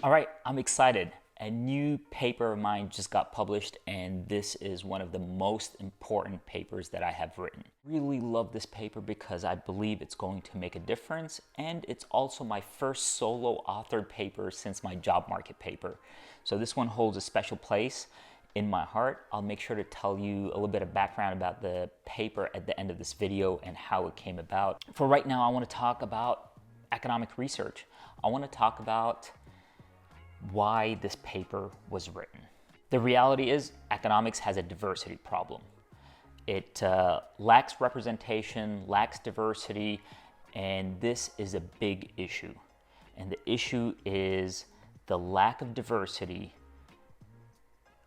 All right, I'm excited. A new paper of mine just got published, and this is one of the most important papers that I have written. Really love this paper because I believe it's going to make a difference, and it's also my first solo authored paper since my job market paper. So this one holds a special place in my heart. I'll make sure to tell you a little bit of background about the paper at the end of this video and how it came about. For right now, I want to talk about economic research. I want to talk about why this paper was written. The reality is economics has a diversity problem. It lacks representation, lacks diversity, and this is a big issue. And the issue is the lack of diversity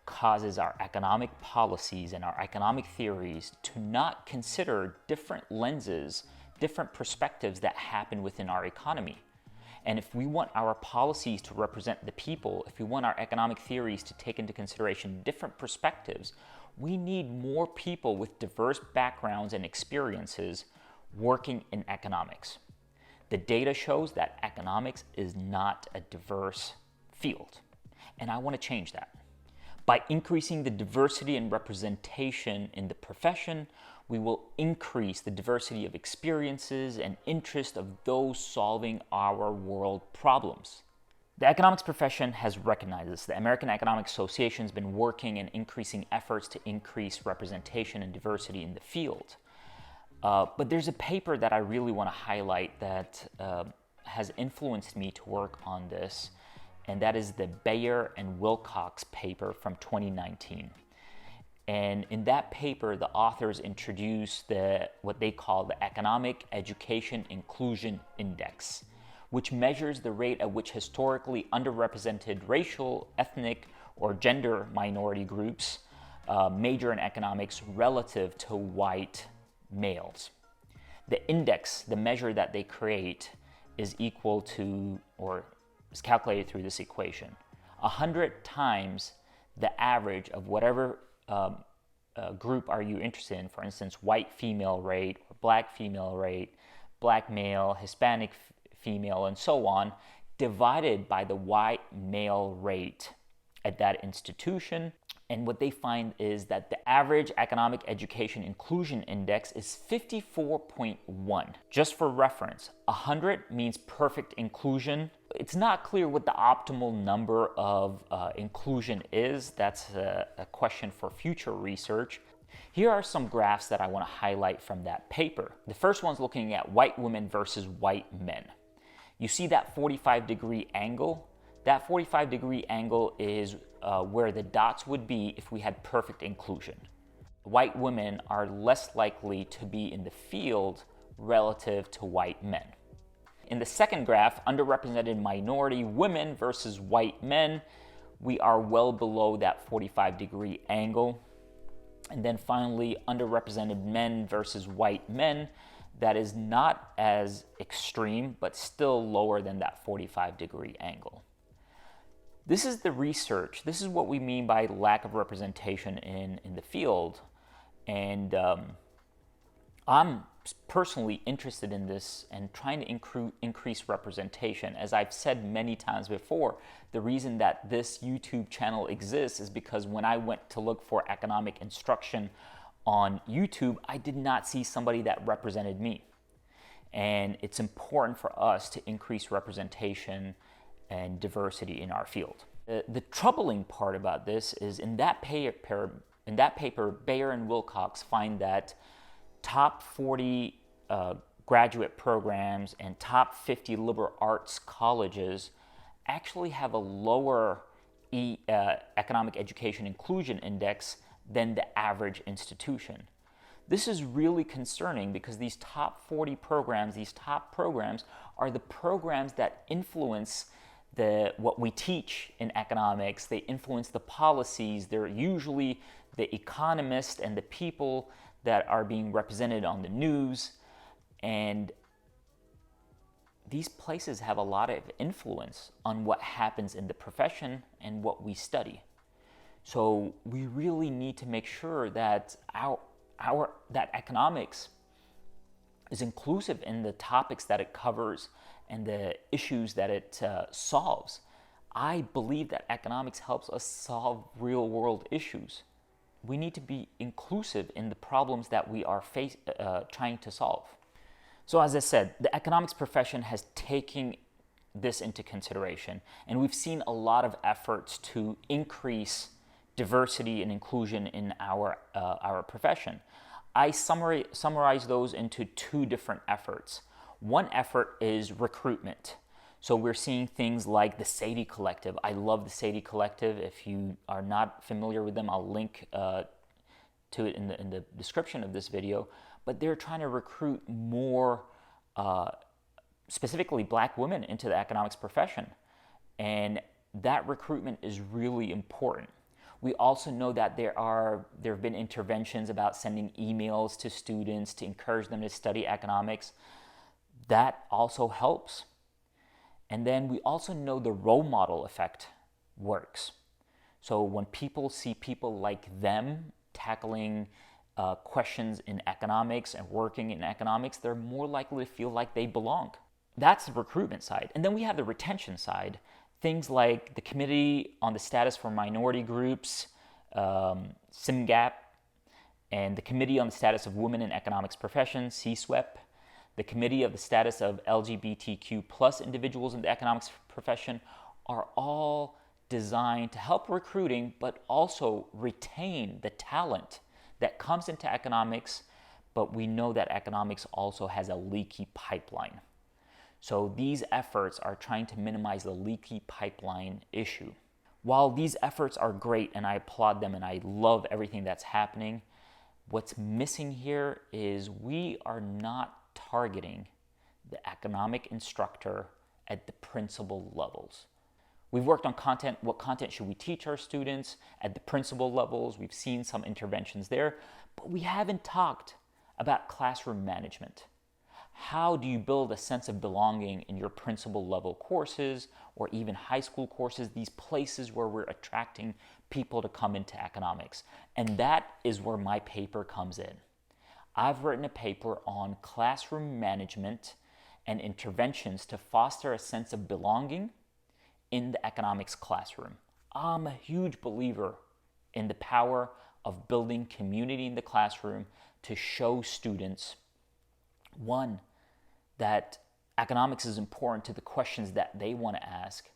causes our economic policies and our economic theories to not consider different lenses, different perspectives that happen within our economy. And if we want our policies to represent the people, if we want our economic theories to take into consideration different perspectives, we need more people with diverse backgrounds and experiences working in economics. The data shows that economics is not a diverse field, and I want to change that. By increasing the diversity and representation in the profession, we will increase the diversity of experiences and interest of those solving our world problems. The economics profession has recognized this. The American Economic Association has been working and increasing efforts to increase representation and diversity in the field. But there's a paper that I really want to highlight that has influenced me to work on this, and that is the Bayer and Wilcox paper from 2019. And in that paper, the authors introduced what they call the Economic Education Inclusion Index, which measures the rate at which historically underrepresented racial, ethnic, or gender minority groups major in economics relative to white males. The index, the measure that they create, is equal to, or is calculated through this equation: 100 times the average of whatever group are you interested in. For instance, white female rate, or black female rate, black male, Hispanic female, and so on, divided by the white male rate at that institution. And what they find is that the average economic education inclusion index is 54.1. Just for reference, 100 means perfect inclusion. It's not clear what the optimal number of inclusion is. That's a question for future research. Here are some graphs that I want to highlight from that paper. The first one's looking at white women versus white men. You see that 45-degree angle? That 45-degree angle is where the dots would be if we had perfect inclusion. White women are less likely to be in the field relative to white men. In the second graph, underrepresented minority women versus white men, we are well below that 45-degree angle. And then finally, underrepresented men versus white men, that is not as extreme, but still lower than that 45-degree angle. This is the research. This is what we mean by lack of representation in the field. And I'm personally interested in this and trying to increase representation. As I've said many times before, the reason that this YouTube channel exists is because when I went to look for economic instruction on YouTube, I did not see somebody that represented me. And it's important for us to increase representation and diversity in our field. The troubling part about this is in that paper, Bayer and Wilcox find that top 40 graduate programs and top 50 liberal arts colleges actually have a lower economic education inclusion index than the average institution. This is really concerning because these top 40 programs, these top programs are the programs that influence what we teach in economics. They influence the policies. They're usually the economists and the people that are being represented on the news. And these places have a lot of influence on what happens in the profession and what we study. So we really need to make sure that that economics is inclusive in the topics that it covers and the issues that it solves. I believe that economics helps us solve real world issues. We need to be inclusive in the problems that we are trying to solve. So as I said, the economics profession has taken this into consideration, and we've seen a lot of efforts to increase diversity and inclusion in our profession. I summarize those into two different efforts. One effort is recruitment. So we're seeing things like the Sadie Collective. I love the Sadie Collective. If you are not familiar with them, I'll link to it in the description of this video. But they're trying to recruit more, specifically Black women, into the economics profession. And that recruitment is really important. We also know that there have been interventions about sending emails to students to encourage them to study economics. That also helps. And then we also know the role model effect works. So when people see people like them tackling questions in economics and working in economics, they're more likely to feel like they belong. That's the recruitment side. And then we have the retention side. Things like the Committee on the Status for Minority Groups, CIMGAP, and the Committee on the Status of Women in Economics Professions, CSWEP, the Committee of the Status of LGBTQ plus individuals in the economics profession, are all designed to help recruiting, but also retain the talent that comes into economics. But we know that economics also has a leaky pipeline. So these efforts are trying to minimize the leaky pipeline issue. While these efforts are great and I applaud them and I love everything that's happening, what's missing here is we are not targeting the economic instructor at the principal levels. We've worked on content. What content should we teach our students at the principal levels? We've seen some interventions there, but we haven't talked about classroom management. How do you build a sense of belonging in your principal level courses or even high school courses, these places where we're attracting people to come into economics? And that is where my paper comes in. I've written a paper on classroom management and interventions to foster a sense of belonging in the economics classroom. I'm a huge believer in the power of building community in the classroom to show students, one, that economics is important to the questions that they want to ask,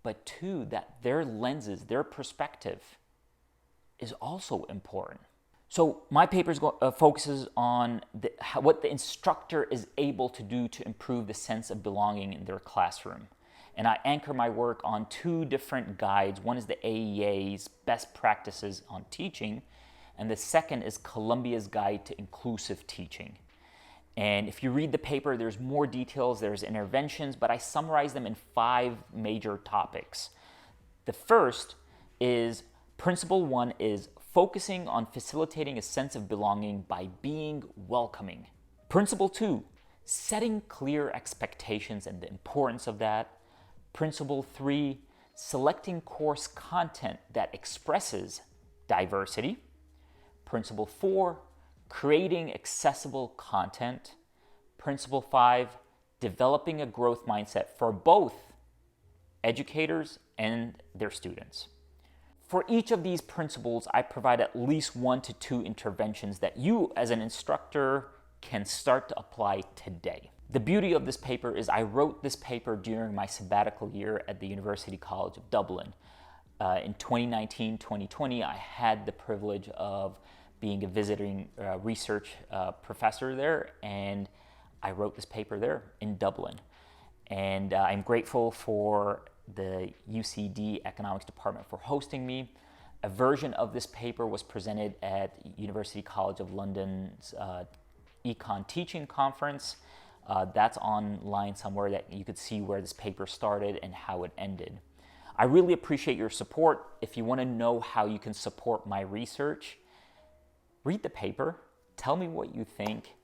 but two, that their lenses, their perspective is also important. So my paper focuses on what the instructor is able to do to improve the sense of belonging in their classroom. And I anchor my work on two different guides. One is the AEA's Best Practices on Teaching, and the second is Columbia's Guide to Inclusive Teaching. And if you read the paper, there's more details, there's interventions, but I summarize them in 5 major topics. The first is, Principle 1 is focusing on facilitating a sense of belonging by being welcoming. Principle 2, setting clear expectations and the importance of that. Principle 3, selecting course content that expresses diversity. Principle 4, creating accessible content. Principle 5, developing a growth mindset for both educators and their students. For each of these principles, I provide at least 1 to 2 interventions that you as an instructor can start to apply today. The beauty of this paper is I wrote this paper during my sabbatical year at the University College of Dublin. In 2019-2020, I had the privilege of being a visiting research professor there, and I wrote this paper there in Dublin. And I'm grateful for the UCD Economics Department for hosting me. A version of this paper was presented at University College of London's Econ teaching conference. That's online somewhere that you could see where this paper started and how it ended. I really appreciate your support. If you want to know how you can support my research, read the paper, tell me what you think,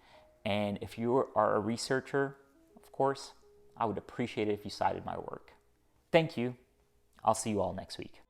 and if you are a researcher, of course, I would appreciate it if you cited my work. Thank you. I'll see you all next week.